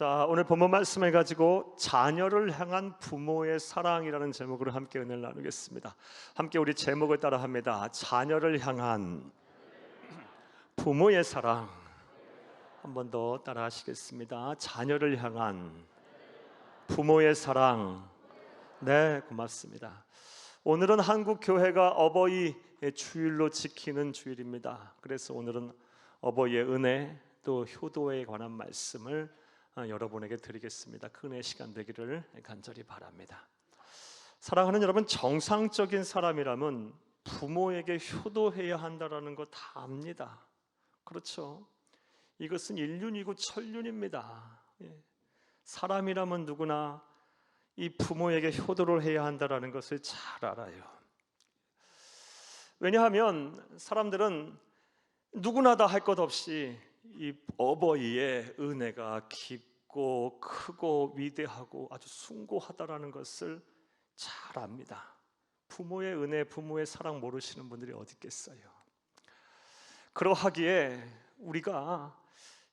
자, 오늘 본문 말씀을 가지고 자녀를 향한 부모의 사랑이라는 제목으로 함께 은혜를 나누겠습니다. 함께 우리 제목을 따라 합니다. 자녀를 향한 부모의 사랑. 한 번 더 따라 하시겠습니다. 자녀를 향한 부모의 사랑. 네, 고맙습니다. 오늘은 한국 교회가 어버이 주일로 지키는 주일입니다. 그래서 오늘은 어버이의 은혜 또 효도에 관한 말씀을 여러분에게 드리겠습니다. 그 은혜의 시간 되기를 간절히 바랍니다. 사랑하는 여러분, 정상적인 사람이라면 부모에게 효도해야 한다는 거 다 압니다. 그렇죠? 이것은 인륜이고 천륜입니다. 사람이라면 누구나 이 부모에게 효도를 해야 한다는 것을 잘 알아요. 왜냐하면 사람들은 누구나 다 할 것 없이 이 어버이의 은혜가 깊고 크고 위대하고 아주 숭고하다라는 것을 잘 압니다. 부모의 은혜, 부모의 사랑 모르시는 분들이 어디 있겠어요? 그러하기에 우리가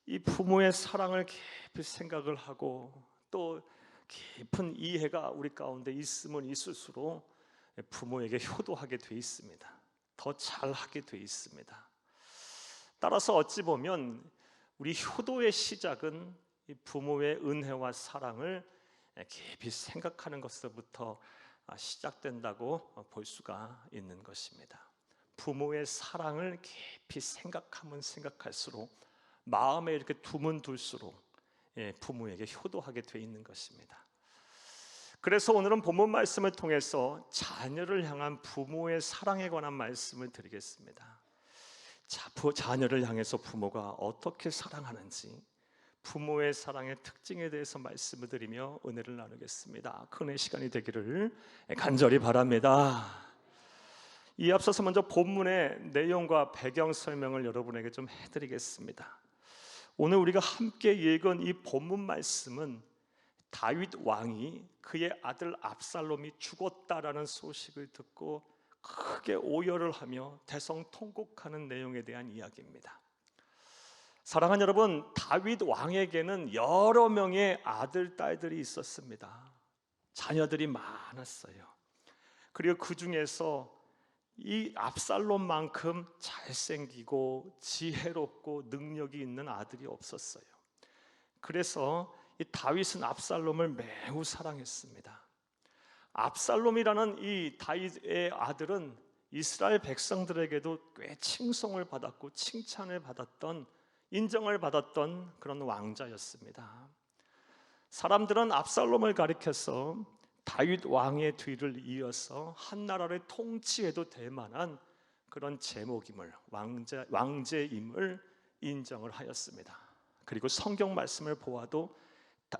이 부모의 사랑을 깊이 생각을 하고 또 깊은 이해가 우리 가운데 있으면 있을수록 부모에게 효도하게 돼 있습니다. 더 잘하게 돼 있습니다. 따라서 어찌 보면 우리 효도의 시작은 이 부모의 은혜와 사랑을 깊이 생각하는 것부터 시작된다고 볼 수가 있는 것입니다. 부모의 사랑을 깊이 생각하면 생각할수록 마음에 이렇게 두면 둘수록 부모에게 효도하게 돼 있는 것입니다. 그래서 오늘은 본문 말씀을 통해서 자녀를 향한 부모의 사랑에 관한 말씀을 드리겠습니다. 자녀를 향해서 부모가 어떻게 사랑하는지, 부모의 사랑의 특징에 대해서 말씀을 드리며 은혜를 나누겠습니다. 큰 은혜 시간이 되기를 간절히 바랍니다. 이 앞서서 먼저 본문의 내용과 배경 설명을 여러분에게 좀 해드리겠습니다. 오늘 우리가 함께 읽은 이 본문 말씀은 다윗 왕이 그의 아들 압살롬이 죽었다라는 소식을 듣고 크게 오열을 하며 대성통곡하는 내용에 대한 이야기입니다. 사랑하는 여러분, 다윗 왕에게는 여러 명의 아들, 딸들이 있었습니다. 자녀들이 많았어요. 그리고 그 중에서 이 압살롬만큼 잘생기고 지혜롭고 능력이 있는 아들이 없었어요. 그래서 이 다윗은 압살롬을 매우 사랑했습니다. 압살롬이라는 이 다윗의 아들은 이스라엘 백성들에게도 꽤 칭송을 받았고 칭찬을 받았던, 인정을 받았던 그런 왕자였습니다. 사람들은 압살롬을 가리켜서 다윗 왕의 뒤를 이어서 한 나라를 통치해도 될 만한 그런 제목임을, 왕제임을 인정을 하였습니다. 그리고 성경 말씀을 보아도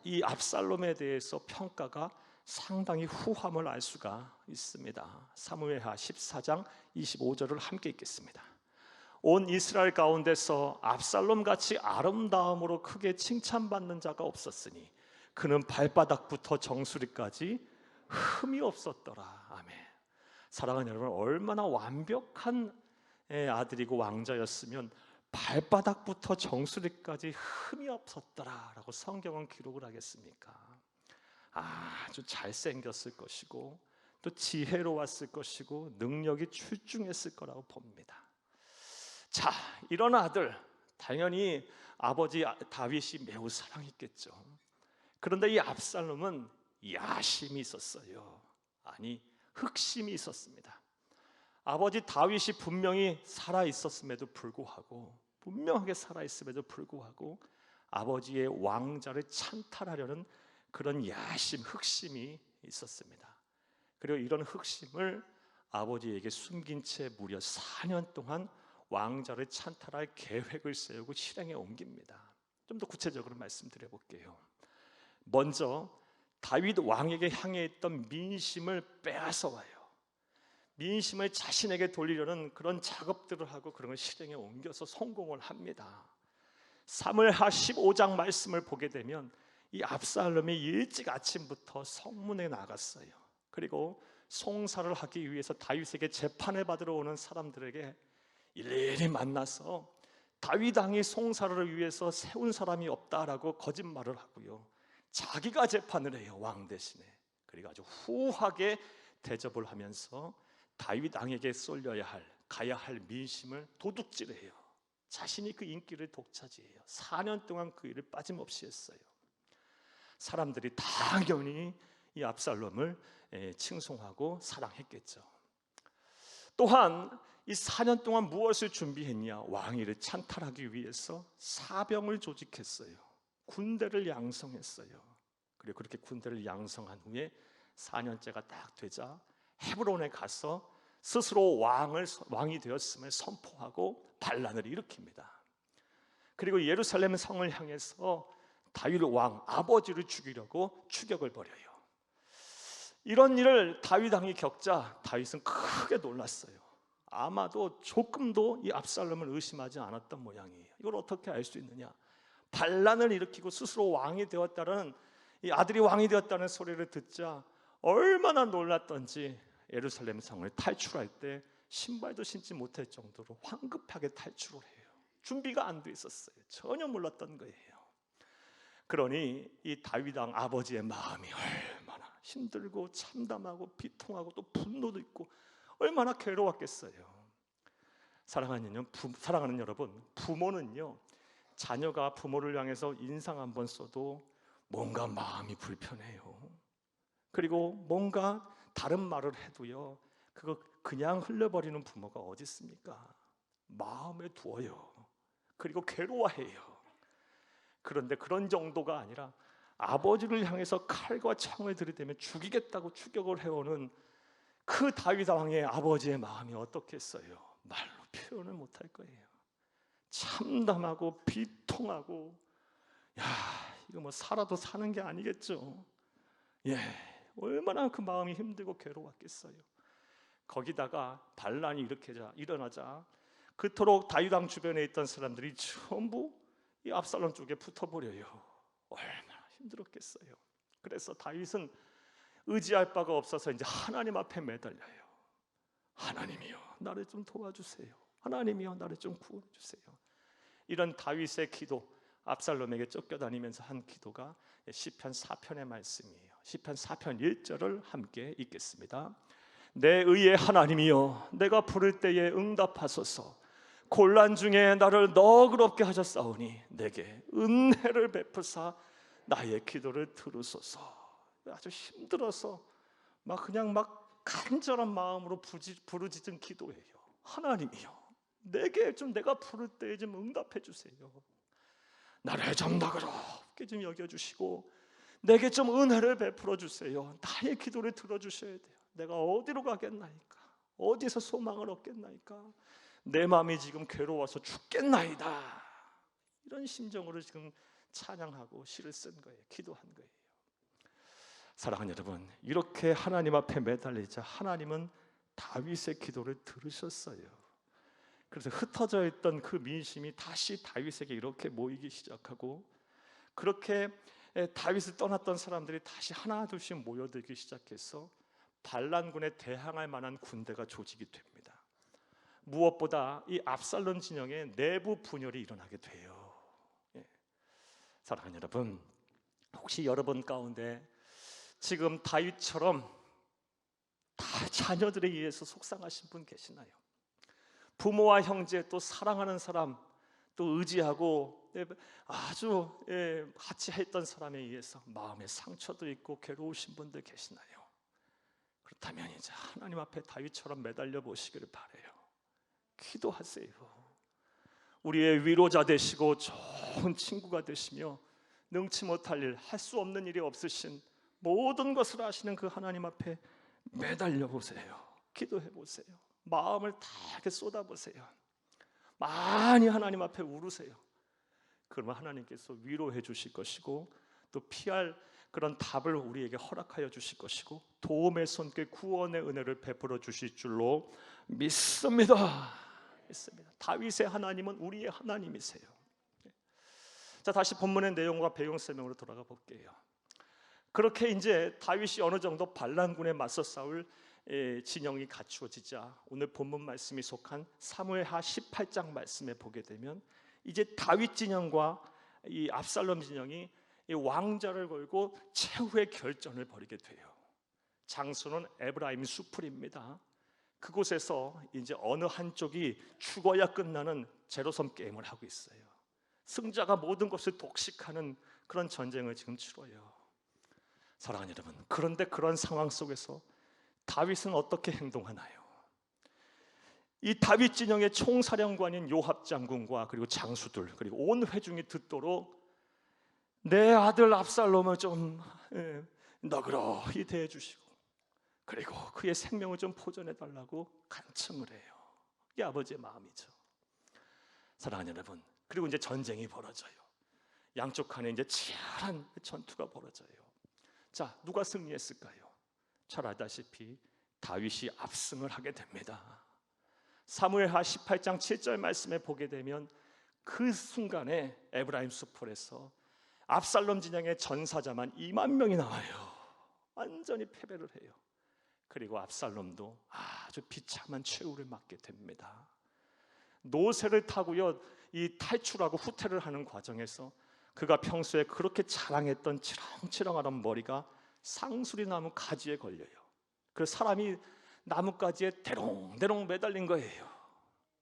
이 압살롬에 대해서 평가가 상당히 후함을 알 수가 있습니다. 사무엘하 14장 25절을 함께 읽겠습니다. 온 이스라엘 가운데서 압살롬같이 아름다움으로 크게 칭찬받는 자가 없었으니 그는 발바닥부터 정수리까지 흠이 없었더라. 아멘. 사랑하는 여러분, 얼마나 완벽한 아들이고 왕자였으면 발바닥부터 정수리까지 흠이 없었더라 라고 성경은 기록을 하겠습니까? 아주 잘생겼을 것이고 또 지혜로웠을 것이고 능력이 출중했을 거라고 봅니다. 자, 이런 아들 당연히 아버지 다윗이 매우 사랑했겠죠. 그런데 이 압살롬은 야심이 있었어요. 아니, 흑심이 있었습니다. 아버지 다윗이 분명히 살아있었음에도 불구하고, 분명하게 살아있음에도 불구하고 아버지의 왕자를 찬탈하려는 그런 야심, 흑심이 있었습니다. 그리고 이런 흑심을 아버지에게 숨긴 채 무려 4년 동안 왕자를 찬탈할 계획을 세우고 실행에 옮깁니다. 좀 더 구체적으로 말씀드려 볼게요. 먼저 다윗 왕에게 향해 있던 민심을 빼앗아 와요. 민심을 자신에게 돌리려는 그런 작업들을 하고 그런 걸 실행에 옮겨서 성공을 합니다. 사무엘하 15장 말씀을 보게 되면 이 압살롬이 일찍 아침부터 성문에 나갔어요. 그리고 송사를 하기 위해서 다윗에게 재판을 받으러 오는 사람들에게 일일이 만나서 다윗 왕이 송사를 위해서 세운 사람이 없다라고 거짓말을 하고요, 자기가 재판을 해요, 왕 대신에. 그리고 아주 후하게 대접을 하면서 다윗 왕에게 가야 할 민심을 도둑질해요. 자신이 그 인기를 독차지해요. 4년 동안 그 일을 빠짐없이 했어요. 사람들이 당연히 이 압살롬을 칭송하고 사랑했겠죠. 또한 이 4년 동안 무엇을 준비했냐? 왕위를 찬탈하기 위해서 사병을 조직했어요. 군대를 양성했어요. 그리고 그렇게 군대를 양성한 후에 4년째가 딱 되자 헤브론에 가서 스스로 왕이 되었음을 선포하고 반란을 일으킵니다. 그리고 예루살렘 성을 향해서 다윗 왕 아버지를 죽이려고 추격을 벌여요. 이런 일을 다윗 왕이 겪자 다윗은 크게 놀랐어요. 아마도 조금도 이 압살롬을 의심하지 않았던 모양이에요. 이걸 어떻게 알 수 있느냐? 반란을 일으키고 스스로 왕이 되었다는, 이 아들이 왕이 되었다는 소리를 듣자 얼마나 놀랐던지 예루살렘 성을 탈출할 때 신발도 신지 못할 정도로 황급하게 탈출을 해요. 준비가 안 돼 있었어요. 전혀 몰랐던 거예요. 그러니 이 다윗 왕 아버지의 마음이 얼마나 힘들고 참담하고 비통하고 또 분노도 있고 얼마나 괴로웠겠어요. 사랑하는 여러분, 부모는요, 자녀가 부모를 향해서 인상 한번 써도 뭔가 마음이 불편해요. 그리고 뭔가 다른 말을 해도요, 그거 그냥 흘려버리는 부모가 어디 있습니까? 마음에 두어요. 그리고 괴로워해요. 그런데 그런 정도가 아니라 아버지를 향해서 칼과 창을 들이대며 죽이겠다고 추격을 해오는 그 다윗 왕의 아버지의 마음이 어떻겠어요? 말로 표현을 못할 거예요. 참담하고 비통하고, 야, 이거 뭐 살아도 사는 게 아니겠죠. 얼마나 그 마음이 힘들고 괴로웠겠어요. 거기다가 반란이 일어나자 그토록 다윗 왕 주변에 있던 사람들이 전부 이 압살롬 쪽에 붙어버려요. 얼마나 힘들었겠어요. 그래서 다윗은 의지할 바가 없어서 이제 하나님 앞에 매달려요. 하나님이여, 나를 좀 도와주세요. 하나님이여, 나를 좀 구원해 주세요. 이런 다윗의 기도, 압살롬에게 쫓겨다니면서 한 기도가 시편 4편의 말씀이에요. 시편 4편 1절을 함께 읽겠습니다. 내 의의 하나님이여, 내가 부를 때에 응답하소서. 곤란 중에 나를 너그럽게 하셨사오니 내게 은혜를 베푸사 나의 기도를 들으소서. 아주 힘들어서 그냥 간절한 마음으로 부르짖은 기도예요. 하나님이여, 내가 부를 때에 좀 응답해 주세요. 나를 좀 너그럽게 좀 여겨주시고 내게 좀 은혜를 베풀어 주세요. 나의 기도를 들어주셔야 돼요. 내가 어디로 가겠나이까? 어디서 소망을 얻겠나이까? 내 마음이 지금 괴로워서 죽겠나이다. 이런 심정으로 지금 찬양하고 시를 쓴 거예요. 기도한 거예요. 사랑하는 여러분, 이렇게 하나님 앞에 매달리자 하나님은 다윗의 기도를 들으셨어요. 그래서 흩어져 있던 그 민심이 다시 다윗에게 이렇게 모이기 시작하고, 그렇게 다윗을 떠났던 사람들이 다시 하나둘씩 모여들기 시작해서 반란군에 대항할 만한 군대가 조직이 됩니다. 무엇보다 이 압살롬 진영에 내부 분열이 일어나게 돼요. 사랑하는 여러분, 혹시 여러분 가운데 지금 다윗처럼 다 자녀들에 의해서 속상하신 분 계시나요? 부모와 형제, 또 사랑하는 사람, 또 의지하고 아주 같이 했던 사람에 의해서 마음의 상처도 있고 괴로우신 분들 계시나요? 그렇다면 이제 하나님 앞에 다윗처럼 매달려 보시기를 바라요. 기도하세요. 우리의 위로자 되시고 좋은 친구가 되시며 능치 못할 일, 할 수 없는 일이 없으신 모든 것을 아시는 그 하나님 앞에 매달려 보세요. 기도해 보세요. 마음을 다 이렇게 쏟아 보세요. 많이 하나님 앞에 울으세요. 그러면 하나님께서 위로해 주실 것이고, 또 피할 그런 답을 우리에게 허락하여 주실 것이고, 도움의 손길, 구원의 은혜를 베풀어 주실 줄로 믿습니다. 다윗의 하나님은 우리의 하나님이세요. 자, 다시 본문의 내용과 배경 설명으로 돌아가 볼게요. 그렇게 이제 다윗이 어느 정도 반란군에 맞서 싸울 진영이 갖추어지자 오늘 본문 말씀이 속한 사무엘하 18장 말씀에 보게 되면 이제 다윗 진영과 이 압살롬 진영이 이 왕좌를 걸고 최후의 결전을 벌이게 돼요. 장소는 에브라임 수풀입니다. 그곳에서 이제 어느 한쪽이 죽어야 끝나는 제로섬 게임을 하고 있어요. 승자가 모든 것을 독식하는 그런 전쟁을 지금 치러요. 사랑하는 여러분, 그런데 그런 상황 속에서 다윗은 어떻게 행동하나요? 이 다윗 진영의 총사령관인 요압 장군과 그리고 장수들 그리고 온 회중이 듣도록 내 아들 압살롬을 좀 너그러이 대해주시고 그리고 그의 생명을 좀 포전해달라고 간청을 해요. 이게 아버지의 마음이죠. 사랑하는 여러분, 그리고 이제 전쟁이 벌어져요. 양쪽 칸에 이제 치열한 전투가 벌어져요. 자, 누가 승리했을까요? 잘 알다시피 다윗이 압승을 하게 됩니다. 사무엘하 18장 7절 말씀에 보게 되면 그 순간에 에브라임 수풀에서 압살롬 진영의 전사자만 2만 명이 나와요. 완전히 패배를 해요. 그리고 압살롬도 아주 비참한 최후를 맞게 됩니다. 노새를 타고요, 이 탈출하고 후퇴를 하는 과정에서 그가 평소에 그렇게 자랑했던 치렁치렁한 머리가 상수리 나무 가지에 걸려요. 그래서 사람이 나뭇가지에 대롱대롱 매달린 거예요.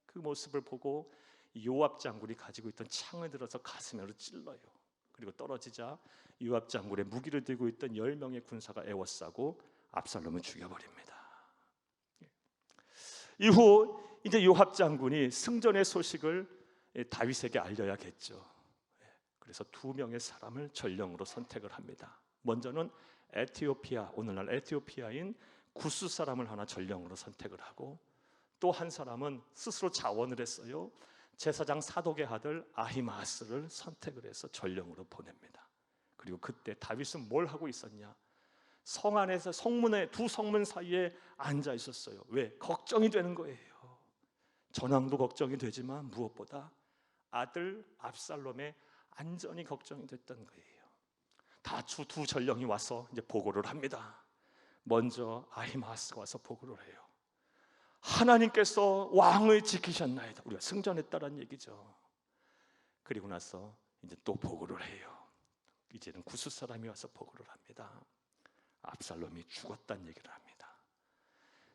그 모습을 보고 요압 장군이 가지고 있던 창을 들어서 가슴으로 찔러요. 그리고 떨어지자 요압 장군의 무기를 들고 있던 10명의 군사가 애워싸고 압살롬을 죽여버립니다. 이후 이제 요압 장군이 승전의 소식을 다윗에게 알려야겠죠. 그래서 2명의 사람을 전령으로 선택을 합니다. 먼저는 에티오피아, 오늘날 에티오피아인 구스 사람을 하나 전령으로 선택을 하고 또 한 사람은 스스로 자원을 했어요. 제사장 사독의 아들 아히마스를 선택을 해서 전령으로 보냅니다. 그리고 그때 다윗은 뭘 하고 있었냐? 성 안에서 성문에 두 성문 사이에 앉아 있었어요. 왜? 걱정이 되는 거예요. 전황도 걱정이 되지만 무엇보다 아들 압살롬의 안전이 걱정이 됐던 거예요. 다 두 전령이 와서 이제 보고를 합니다. 먼저 아히마스가 와서 보고를 해요. 하나님께서 왕을 지키셨나이다. 우리가 승전했다는 얘기죠. 그리고 나서 이제 또 보고를 해요. 이제는 구스 사람이 와서 보고를 합니다. 압살롬이 죽었다는 얘기를 합니다.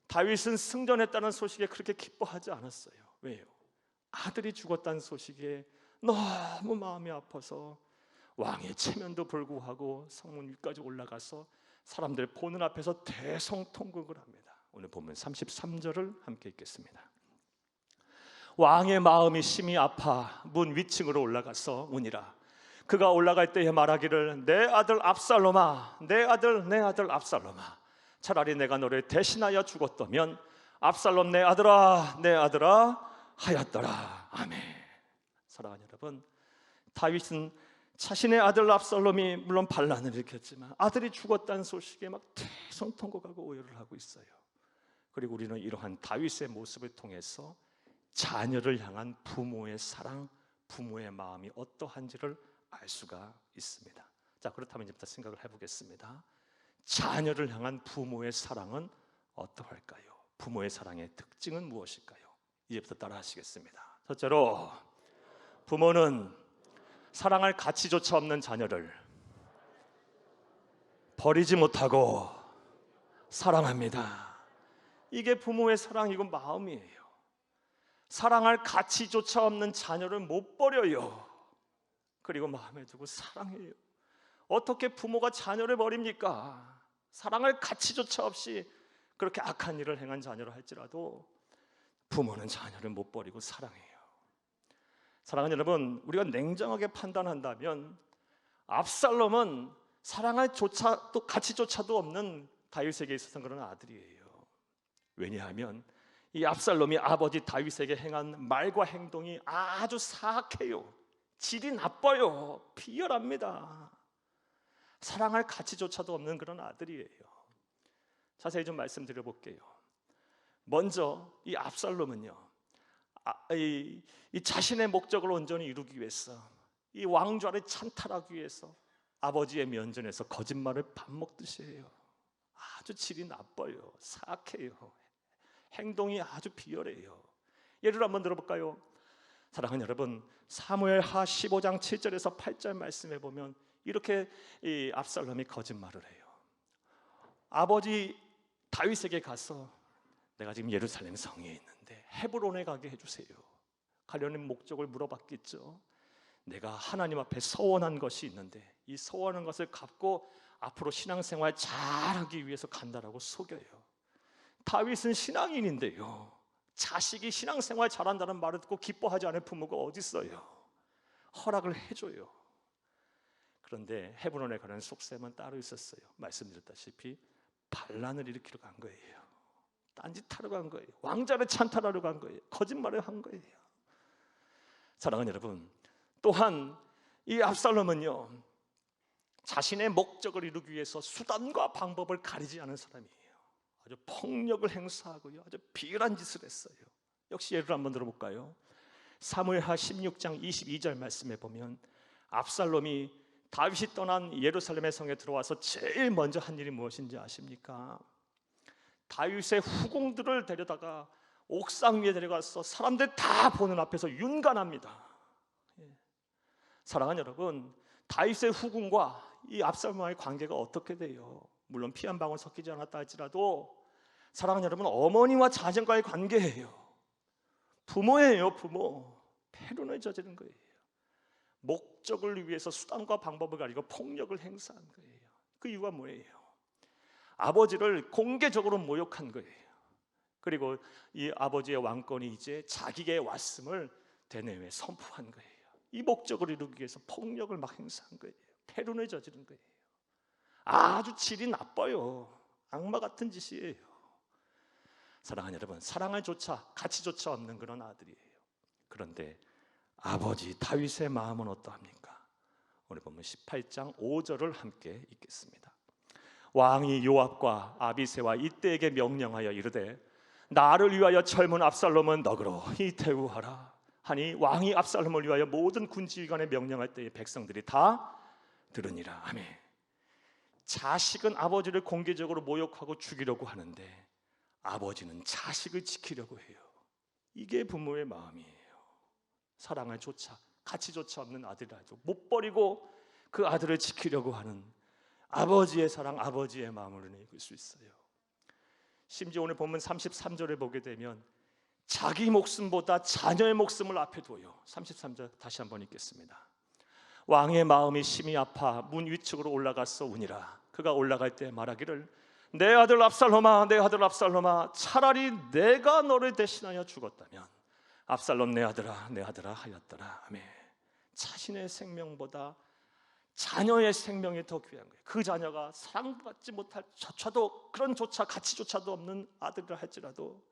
다윗은 승전했다는 소식에 그렇게 기뻐하지 않았어요. 왜요? 아들이 죽었다는 소식에 너무 마음이 아파서 왕의 체면도 불구하고 성문 위까지 올라가서 사람들 보는 앞에서 대성통곡을 합니다. 오늘 보면 33절을 함께 읽겠습니다. 왕의 마음이 심히 아파 문 위층으로 올라가서 우니라. 그가 올라갈 때에 말하기를 내 아들 압살롬아, 내 아들 압살롬아, 차라리 내가 너를 대신하여 죽었다면 압살롬 내 아들아 하였더라. 아멘. 사랑하는 여러분, 다윗은 자신의 아들 압살롬이 물론 반란을 일으켰지만 아들이 죽었다는 소식에 막 대성통곡하고 오열을 하고 있어요. 그리고 우리는 이러한 다윗의 모습을 통해서 자녀를 향한 부모의 사랑, 부모의 마음이 어떠한지를 알 수가 있습니다. 자, 그렇다면 이제부터 생각을 해보겠습니다. 자녀를 향한 부모의 사랑은 어떠할까요? 부모의 사랑의 특징은 무엇일까요? 이제부터 따라 하시겠습니다. 첫째로, 부모는 사랑할 가치조차 없는 자녀를 버리지 못하고 사랑합니다. 이게 부모의 사랑이고 마음이에요. 사랑할 가치조차 없는 자녀를 못 버려요. 그리고 마음에 두고 사랑해요. 어떻게 부모가 자녀를 버립니까? 사랑할 가치조차 없이 그렇게 악한 일을 행한 자녀를 할지라도 부모는 자녀를 못 버리고 사랑해요. 사랑하는 여러분, 우리가 냉정하게 판단한다면 압살롬은 사랑할 가치조차도 없는 다윗에게 있어서는 그런 아들이에요. 왜냐하면 이 압살롬이 아버지 다윗에게 행한 말과 행동이 아주 사악해요. 질이 나빠요. 비열합니다. 사랑할 가치조차도 없는 그런 아들이에요. 자세히 좀 말씀드려 볼게요. 먼저 이 압살롬은요, 이 자신의 목적을 온전히 이루기 위해서, 이 왕좌를 찬탈하기 위해서 아버지의 면전에서 거짓말을 밥 먹듯이 해요. 아주 질이 나빠요. 사악해요. 행동이 아주 비열해요. 예를 한번 들어볼까요? 사랑하는 여러분, 사무엘하 15장 7절에서 8절 말씀해 보면 이렇게 이 압살롬이 거짓말을 해요. 아버지 다윗에게 가서 내가 지금 예루살렘 성에 있는데 헤브론에 가게 해주세요. 가려는 목적을 물어봤겠죠. 내가 하나님 앞에 서원한 것이 있는데 이 서원한 것을 갚고 앞으로 신앙생활 잘하기 위해서 간다라고 속여요. 다윗은 신앙인인데요, 자식이 신앙생활 잘한다는 말을 듣고 기뻐하지 않을 부모가 어디 있어요? 허락을 해줘요. 그런데 헤브론에 가는 속셈은 따로 있었어요. 말씀드렸다시피 반란을 일으키러 간 거예요. 딴짓하러 간 거예요. 왕자를 찬탈하러 간 거예요. 거짓말을 한 거예요. 사랑하는 여러분, 또한 이 압살롬은요, 자신의 목적을 이루기 위해서 수단과 방법을 가리지 않은 사람이에요. 아주 폭력을 행사하고요, 아주 비열한 짓을 했어요. 역시 예를 한번 들어볼까요? 사무엘하 16장 22절 말씀에 보면 압살롬이 다윗이 떠난 예루살렘의 성에 들어와서 제일 먼저 한 일이 무엇인지 아십니까? 다윗의 후궁들을 데려다가 옥상 위에 데려가서 사람들 다 보는 앞에서 윤간합니다. 사랑하는 여러분, 다윗의 후궁과 이 압살롬과의 관계가 어떻게 돼요? 물론 피 한 방울 섞이지 않았다 할지라도 사랑하는 여러분, 어머니와 자녀과의 관계예요. 부모예요. 부모. 패륜을 저지른 거예요. 목적을 위해서 수단과 방법을 가리고 폭력을 행사한 거예요. 그 이유가 뭐예요? 아버지를 공개적으로 모욕한 거예요. 그리고 이 아버지의 왕권이 이제 자기에게 왔음을 대내외에 선포한 거예요. 이 목적을 이루기 위해서 폭력을 막 행사한 거예요. 패륜을 저지른 거예요. 아주 질이 나빠요. 악마 같은 짓이에요. 사랑하는 여러분, 사랑을 조차 가치조차 없는 그런 아들이에요. 그런데 아버지 다윗의 마음은 어떠합니까? 오늘 보면 18장 5절을 함께 읽겠습니다. 왕이 요압과 아비새와 이때에게 명령하여 이르되 나를 위하여 젊은 압살롬은 너그러 이태우하라 하니 왕이 압살롬을 위하여 모든 군지휘관에 명령할 때에 백성들이 다 들으니라. 아멘. 자식은 아버지를 공개적으로 모욕하고 죽이려고 하는데 아버지는 자식을 지키려고 해요. 이게 부모의 마음이에요. 사랑을 조차 가치조차 없는 아들이라도 못 버리고 그 아들을 지키려고 하는 아버지의 사랑, 아버지의 마음을 읽을 수 있어요. 심지어 오늘 본문 33절에 보게 되면 자기 목숨보다 자녀의 목숨을 앞에 둬요. 33절 다시 한번 읽겠습니다. 왕의 마음이 심히 아파 문 위층으로 올라가서 우니라. 그가 올라갈 때 말하기를 내 아들 압살롬아, 내 아들 압살롬아, 차라리 내가 너를 대신하여 죽었다면 압살롬 내 아들아, 내 아들아 하였더라. 아멘. 자신의 생명보다 자녀의 생명이 더 귀한 거예요. 그 자녀가 사랑받지 못할 조차도 그런 조차 가치조차도 없는 아들이라 할지라도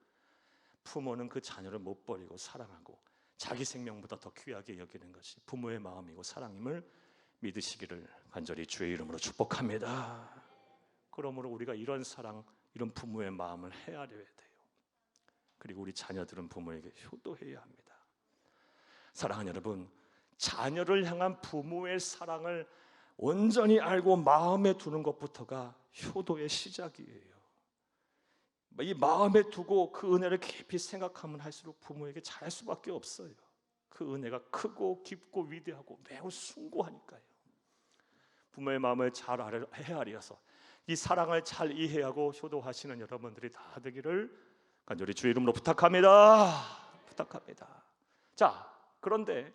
부모는 그 자녀를 못 버리고 사랑하고 자기 생명보다 더 귀하게 여기는 것이 부모의 마음이고 사랑임을 믿으시기를 간절히 주의 이름으로 축복합니다. 그러므로 우리가 이런 사랑, 이런 부모의 마음을 헤아려야 돼요. 그리고 우리 자녀들은 부모에게 효도해야 합니다. 사랑하는 여러분, 자녀를 향한 부모의 사랑을 온전히 알고 마음에 두는 것부터가 효도의 시작이에요. 이 마음에 두고 그 은혜를 깊이 생각하면 할수록 부모에게 잘할 수밖에 없어요. 그 은혜가 크고 깊고 위대하고 매우 숭고하니까요. 부모의 마음을 잘 헤아려서 이 사랑을 잘 이해하고 효도하시는 여러분들이 다 되기를 간절히 주의 이름으로 부탁합니다. 부탁합니다. 자, 그런데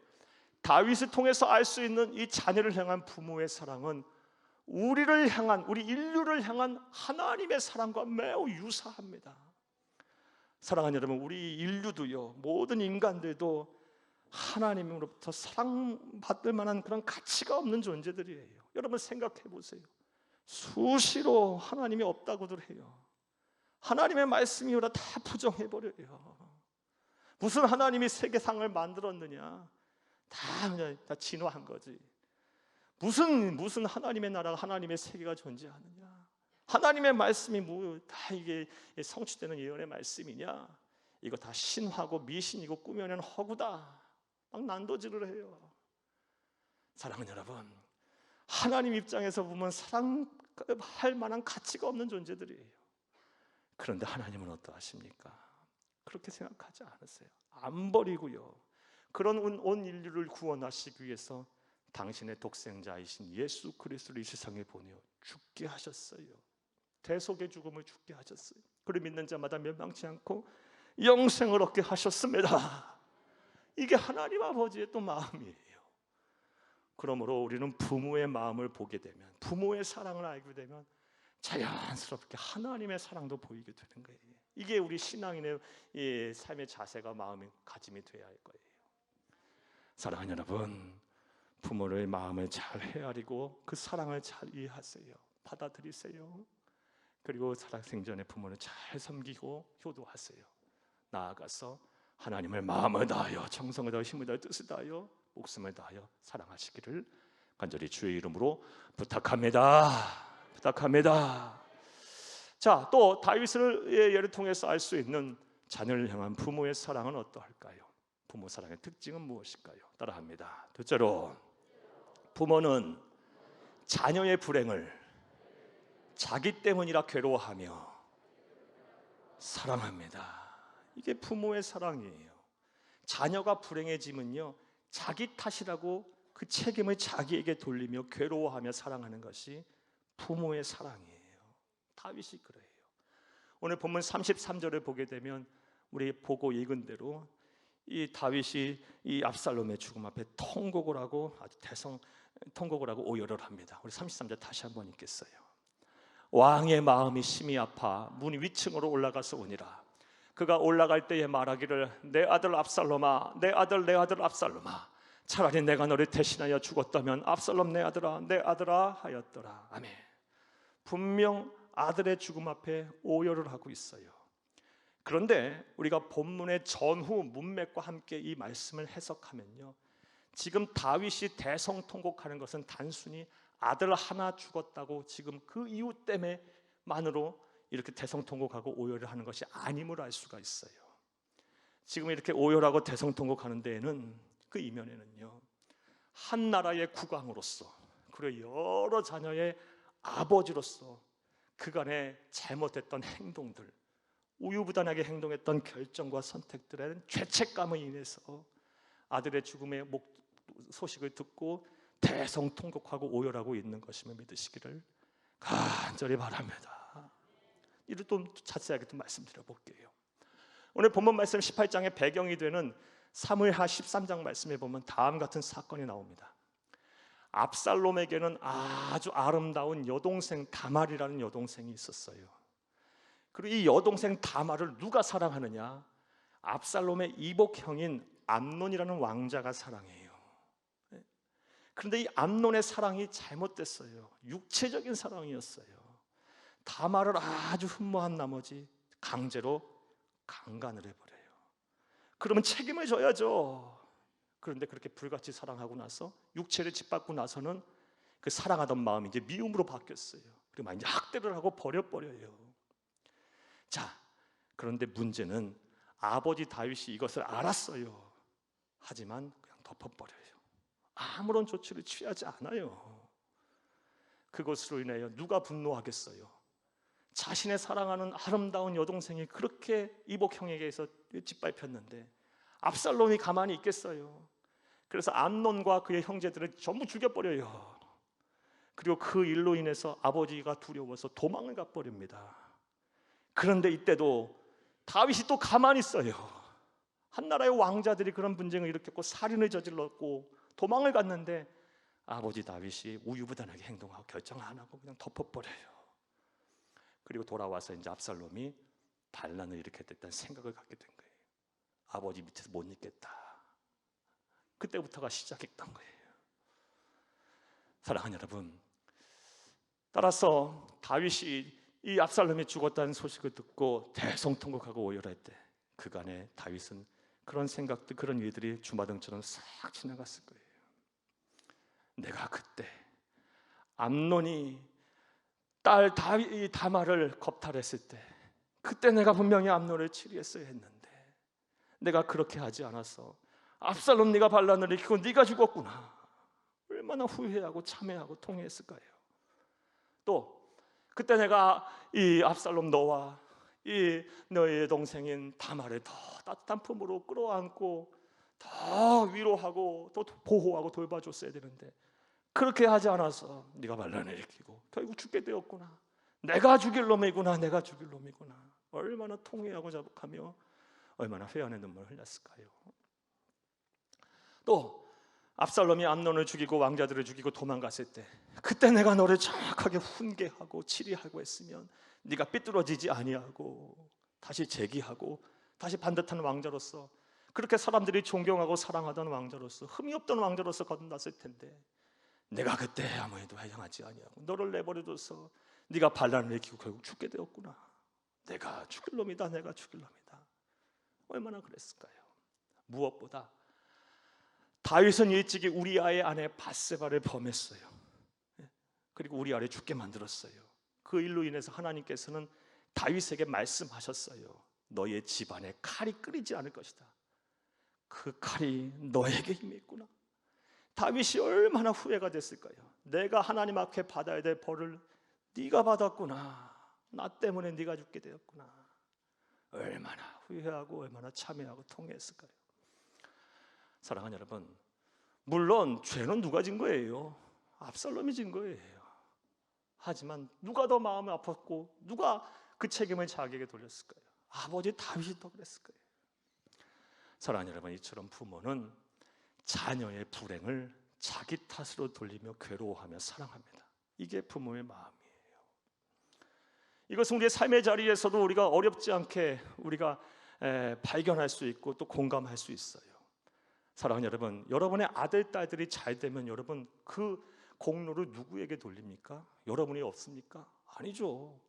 다윗을 통해서 알 수 있는 이 자녀를 향한 부모의 사랑은 우리를 향한, 우리 인류를 향한 하나님의 사랑과 매우 유사합니다. 사랑하는 여러분, 우리 인류도요, 모든 인간들도 하나님으로부터 사랑받을 만한 그런 가치가 없는 존재들이에요. 여러분 생각해 보세요. 수시로 하나님이 없다고들 해요. 하나님의 말씀이 오라 다 부정해버려요. 무슨 하나님이 세계상을 만들었느냐, 다 진화한 거지. 무슨 하나님의 나라가, 하나님의 세계가 존재하느냐, 하나님의 말씀이 다 이게 성취되는 예언의 말씀이냐, 이거 다 신화고 미신이고 꾸며낸 허구다, 막 난도질을 해요. 사랑하는 여러분, 하나님 입장에서 보면 사랑할 만한 가치가 없는 존재들이에요. 그런데 하나님은 어떠하십니까? 그렇게 생각하지 않으세요. 안 버리고요, 그런 온 인류를 구원하시기 위해서 당신의 독생자이신 예수 그리스도를 이 세상에 보내어 죽게 하셨어요. 대속의 죽음을 죽게 하셨어요. 그를 믿는 자마다 멸망치 않고 영생을 얻게 하셨습니다. 이게 하나님 아버지의 또 마음이에요. 그러므로 우리는 부모의 마음을 보게 되면, 부모의 사랑을 알게 되면 자연스럽게 하나님의 사랑도 보이게 되는 거예요. 이게 우리 신앙인의 삶의 자세가, 마음의 가짐이 되어야 할 거예요. 사랑하는 여러분, 부모의 마음을 잘 헤아리고 그 사랑을 잘 이해하세요. 받아들이세요. 그리고 살아생전에 부모를 잘 섬기고 효도하세요. 나아가서 하나님을 마음을 다하여, 정성을 다하여, 힘을 다하여, 뜻을 다하여, 목숨을 다하여 사랑하시기를 간절히 주의 이름으로 부탁합니다. 부탁합니다. 자, 또 다윗의 예를 통해서 알 수 있는 자녀를 향한 부모의 사랑은 어떠할까요? 부모 사랑의 특징은 무엇일까요? 따라합니다. 둘째로, 부모는 자녀의 불행을 자기 때문이라 괴로워하며 사랑합니다. 이게 부모의 사랑이에요. 자녀가 불행해지면요, 자기 탓이라고 그 책임을 자기에게 돌리며 괴로워하며 사랑하는 것이 부모의 사랑이에요. 다윗이 그래요. 오늘 본문 33절을 보게 되면 우리 보고 읽은 대로 이 다윗이 이 압살롬의 죽음 앞에 통곡을 하고, 아주 통곡을 하고 오열을 합니다. 우리 33절 다시 한번 읽겠어요. 왕의 마음이 심히 아파 문 위층으로 올라가서 오니라. 그가 올라갈 때에 말하기를, 내 아들 압살롬아, 내 아들 압살롬아, 차라리 내가 너를 대신하여 죽었다면 압살롬 내 아들아 하였더라. 아멘. 분명 아들의 죽음 앞에 오열을 하고 있어요. 그런데 우리가 본문의 전후 문맥과 함께 이 말씀을 해석하면요, 지금 다윗이 대성통곡하는 것은 단순히 아들 하나 죽었다고 지금 그 이유 때문에만으로 이렇게 대성통곡하고 오열을 하는 것이 아님을 알 수가 있어요. 지금 이렇게 오열하고 대성통곡하는 데에는, 그 이면에는요, 한 나라의 국왕으로서, 그리고 여러 자녀의 아버지로서 그간의 잘못했던 행동들, 우유부단하게 행동했던 결정과 선택들에 죄책감을 인해서 아들의 죽음의 소식을 듣고 대성통곡하고 오열하고 있는 것임을 믿으시기를 간절히 바랍니다. 이를 좀 자세하게 좀 말씀드려 볼게요. 오늘 본문 말씀 18장의 배경이 되는 사무엘하 13장 말씀에 보면 다음 같은 사건이 나옵니다. 압살롬에게는 아주 아름다운 여동생 다말이라는 여동생이 있었어요. 그리고 이 여동생 다말을 누가 사랑하느냐? 압살롬의 이복형인 암논이라는 왕자가 사랑해요. 그런데 이 암논의 사랑이 잘못됐어요. 육체적인 사랑이었어요. 다말을 아주 흠모한 나머지 강제로 강간을 해버려요. 그러면 책임을 져야죠. 그런데 그렇게 불같이 사랑하고 나서, 육체를 짓밟고 나서는 그 사랑하던 마음이 이제 미움으로 바뀌었어요. 그리고 막 이제 학대를 하고 버려요. 자, 그런데 문제는 아버지 다윗이 이것을 알았어요. 하지만 그냥 덮어버려요. 아무런 조치를 취하지 않아요. 그것으로 인하여 누가 분노하겠어요? 자신의 사랑하는 아름다운 여동생이 그렇게 이복형에게서 짓밟혔는데 압살롬이 가만히 있겠어요? 그래서 암논과 그의 형제들을 전부 죽여버려요. 그리고 그 일로 인해서 아버지가 두려워서 도망을 가버립니다. 그런데 이때도 다윗이 또 가만히 있어요. 한 나라의 왕자들이 그런 분쟁을 일으켰고 살인을 저질렀고 도망을 갔는데 아버지 다윗이 우유부단하게 행동하고 결정 안 하고 그냥 덮어버려요. 그리고 돌아와서 이제 압살롬이 반란을 일으켰다는 생각을 갖게 된 거예요. 아버지 밑에서 못 있겠다. 그때부터가 시작했던 거예요. 사랑하는 여러분, 따라서 다윗이 이 압살롬이 죽었다는 소식을 듣고 대성통곡하고 오열할 때 그간에 다윗은 그런 생각들, 그런 일들이 주마등처럼 싹 지나갔을 거예요. 내가 그때 암논이 딸 다말을 겁탈했을 때, 그때 내가 분명히 암논을 치리했어야 했는데 내가 그렇게 하지 않아서 압살롬 네가 반란을 일으키고 네가 죽었구나. 얼마나 후회하고 참회하고 통회했을까요? 또 그때 내가 이 압살롬 너와 이 너의 동생인 다말을 더 따뜻한 품으로 끌어안고 더 위로하고 또 보호하고 돌봐줬어야 되는데 그렇게 하지 않아서 네가 반란을 일으키고 결국 죽게 되었구나. 내가 죽일 놈이구나. 내가 죽일 놈이구나. 얼마나 통회하고 자복하며 얼마나 회한의 눈물을 흘렸을까요? 또 압살롬이 암논을 죽이고 왕자들을 죽이고 도망갔을 때 그때 내가 너를 정확하게 훈계하고 치리하고 했으면 네가 삐뚤어지지 아니하고 다시 재기하고 다시 반듯한 왕자로서 그렇게 사람들이 존경하고 사랑하던 왕자로서 흠이 없던 왕자로서 거듭났을 텐데 내가 그때 아무 일도 행하지 아니하고 너를 내버려둬서 네가 반란을 일으키고 결국 죽게 되었구나. 내가 죽일 놈이다. 내가 죽일 놈이다. 얼마나 그랬을까요? 무엇보다 다윗은 일찍이 우리아의 아내 밧세바를 범했어요. 그리고 우리아를 죽게 만들었어요. 그 일로 인해서 하나님께서는 다윗에게 말씀하셨어요. 너의 집안에 칼이 끓이지 않을 것이다. 그 칼이 너에게 힘이 있구나. 다윗이 얼마나 후회가 됐을까요? 내가 하나님 앞에 받아야 될 벌을 네가 받았구나. 나 때문에 네가 죽게 되었구나. 얼마나 후회하고 얼마나 참회하고 통회했을까요? 사랑하는 여러분, 물론 죄는 누가 진 거예요? 압살롬이 진 거예요. 하지만 누가 더 마음이 아팠고 누가 그 책임을 자기에게 돌렸을까요? 아버지 다윗이 더 그랬을 거예요. 사랑하는 여러분, 이처럼 부모는 자녀의 불행을 자기 탓으로 돌리며 괴로워하며 사랑합니다. 이게 부모의 마음이에요. 이것은 우리의 삶의 자리에서도 우리가 어렵지 않게 우리가 발견할 수 있고 또 공감할 수 있어요. 사랑하는 여러분, 여러분의 아들, 딸들이 잘 되면 여러분 그 공로를 누구에게 돌립니까? 여러분이 없습니까? 아니죠.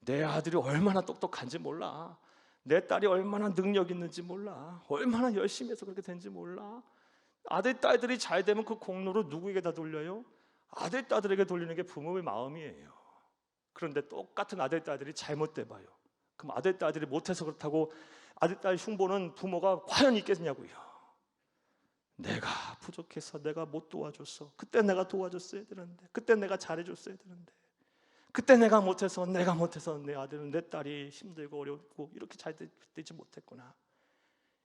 내 아들이 얼마나 똑똑한지 몰라. 내 딸이 얼마나 능력 있는지 몰라. 얼마나 열심히 해서 그렇게 된지 몰라. 아들, 딸들이 잘 되면 그 공로를 누구에게 다 돌려요? 아들, 딸들에게 돌리는 게 부모의 마음이에요. 그런데 똑같은 아들, 딸들이 잘못돼 봐요. 그럼 아들, 딸들이 못해서 그렇다고 아들, 딸 흉보는 부모가 과연 있겠냐고요. 내가 부족해서 내가 못 도와줬어. 그때 내가 도와줬어야 되는데, 그때 내가 잘해줬어야 되는데, 그때 내가 못해서 내 아들은 내 딸이 힘들고 어렵고 이렇게 잘 되지 못했구나.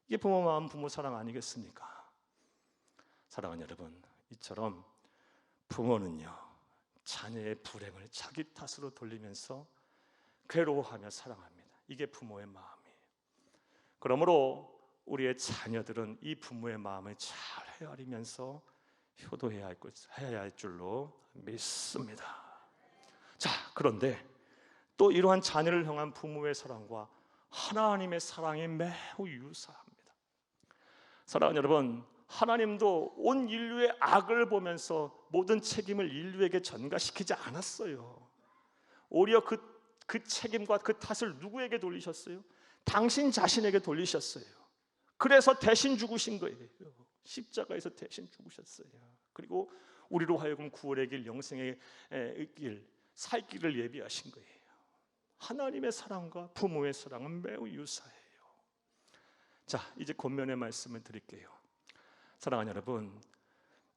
이게 부모 마음, 부모 사랑 아니겠습니까? 사랑하는 여러분, 이처럼 부모는요 자녀의 불행을 자기 탓으로 돌리면서 괴로워하며 사랑합니다. 이게 부모의 마음이에요. 그러므로 우리의 자녀들은 이 부모의 마음을 잘 헤아리면서 효도해야 할 줄로 믿습니다. 자, 그런데 또 이러한 자녀를 향한 부모의 사랑과 하나님의 사랑이 매우 유사합니다. 사랑하는 여러분, 하나님도 온 인류의 악을 보면서 모든 책임을 인류에게 전가시키지 않았어요. 오히려 그 책임과 그 탓을 누구에게 돌리셨어요? 당신 자신에게 돌리셨어요. 그래서 대신 죽으신 거예요. 십자가에서 대신 죽으셨어요. 그리고 우리로 하여금 구원의 길, 영생의 길, 살 길을 예비하신 거예요. 하나님의 사랑과 부모의 사랑은 매우 유사해요. 자, 이제 권면의 말씀을 드릴게요. 사랑하는 여러분,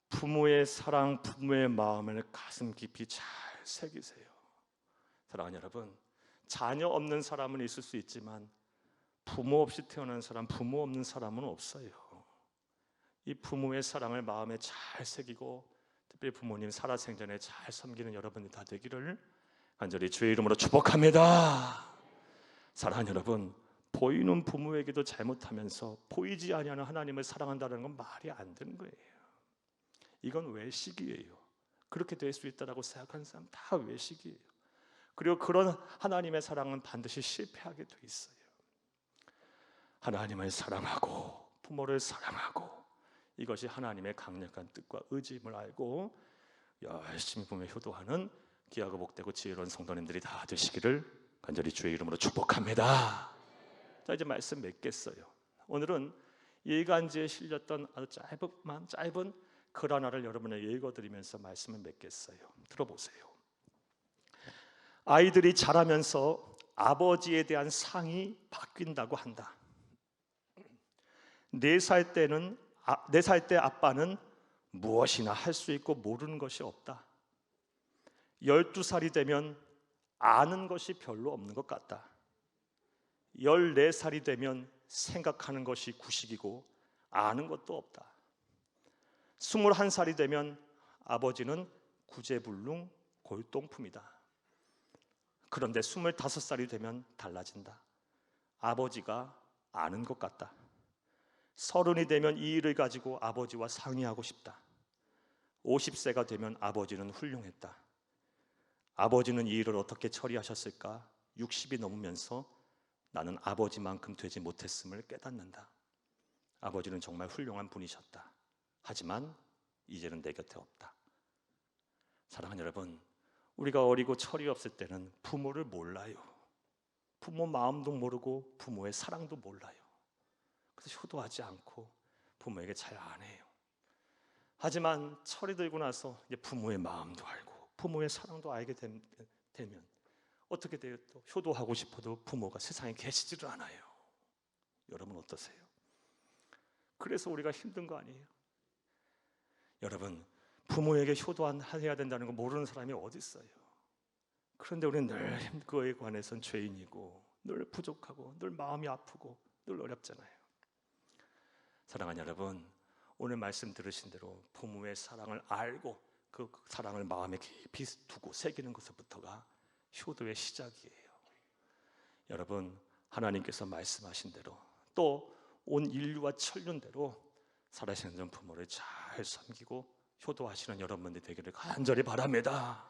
부모의 사랑, 부모의 마음을 가슴 깊이 잘 새기세요. 사랑하는 여러분, 자녀 없는 사람은 있을 수 있지만 부모 없이 태어난 사람, 부모 없는 사람은 없어요. 이 부모의 사랑을 마음에 잘 새기고 특별히 부모님 살아생전에 잘 섬기는 여러분이 다 되기를 간절히 주의 이름으로 축복합니다. 사랑하는 여러분, 보이는 부모에게도 잘못하면서 보이지 아니하는 하나님을 사랑한다는 건 말이 안 되는 거예요. 이건 외식이에요. 그렇게 될 수 있다고 생각하는 사람 다 외식이에요. 그리고 그런 하나님의 사랑은 반드시 실패하게 돼 있어요. 하나님을 사랑하고 부모를 사랑하고 이것이 하나님의 강력한 뜻과 의지임을 알고 열심히 보며 효도하는 귀하고 복되고 지혜로운 성도님들이 다 되시기를 간절히 주의 이름으로 축복합니다. 자, 이제 말씀 맺겠어요. 오늘은 예간지에 실렸던 아주 짧은 글 하나를 여러분에게 읽어드리면서 말씀을 맺겠어요. 들어보세요. 아이들이 자라면서 아버지에 대한 상이 바뀐다고 한다. 4살 때 아빠는 무엇이나 할 수 있고 모르는 것이 없다. 12살이 되면 아는 것이 별로 없는 것 같다. 14살이 되면 생각하는 것이 구식이고 아는 것도 없다. 21살이 되면 아버지는 구제불능 골동품이다. 그런데 25살이 되면 달라진다. 아버지가 아는 것 같다. 30이 되면 이 일을 가지고 아버지와 상의하고 싶다. 50세가 되면 아버지는 훌륭했다. 아버지는 이 일을 어떻게 처리하셨을까? 60이 넘으면서 나는 아버지만큼 되지 못했음을 깨닫는다. 아버지는 정말 훌륭한 분이셨다. 하지만 이제는 내 곁에 없다. 사랑하는 여러분, 우리가 어리고 철이 없을 때는 부모를 몰라요. 부모 마음도 모르고 부모의 사랑도 몰라요. 그래서 효도하지 않고 부모에게 잘 안 해요. 하지만 철이 들고 나서 이제 부모의 마음도 알고 부모의 사랑도 알게 되면 어떻게 돼요? 또 효도하고 싶어도 부모가 세상에 계시지를 않아요. 여러분 어떠세요? 그래서 우리가 힘든 거 아니에요? 여러분, 부모에게 효도해야 된다는 거 모르는 사람이 어디 있어요? 그런데 우리는 늘 그거에 관해서는 죄인이고 늘 부족하고 늘 마음이 아프고 늘 어렵잖아요. 사랑하는 여러분, 오늘 말씀 들으신 대로 부모의 사랑을 알고 그 사랑을 마음에 깊이 두고 새기는 것부터가 효도의 시작이에요. 여러분, 하나님께서 말씀하신 대로 또 온 인류와 천륜대로 살아계신 부모를 잘 섬기고 효도하시는 여러분들 되기를 간절히 바랍니다.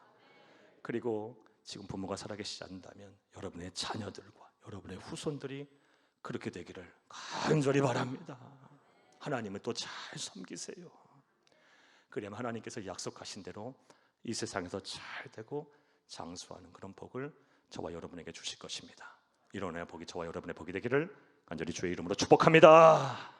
그리고 지금 부모가 살아계시지 않는다면 여러분의 자녀들과 여러분의 후손들이 그렇게 되기를 간절히 바랍니다. 하나님을 또 잘 섬기세요. 그러면 하나님께서 약속하신 대로 이 세상에서 잘 되고 장수하는 그런 복을 저와 여러분에게 주실 것입니다. 이런 복이 저와 여러분의 복이 되기를 간절히 주의 이름으로 축복합니다.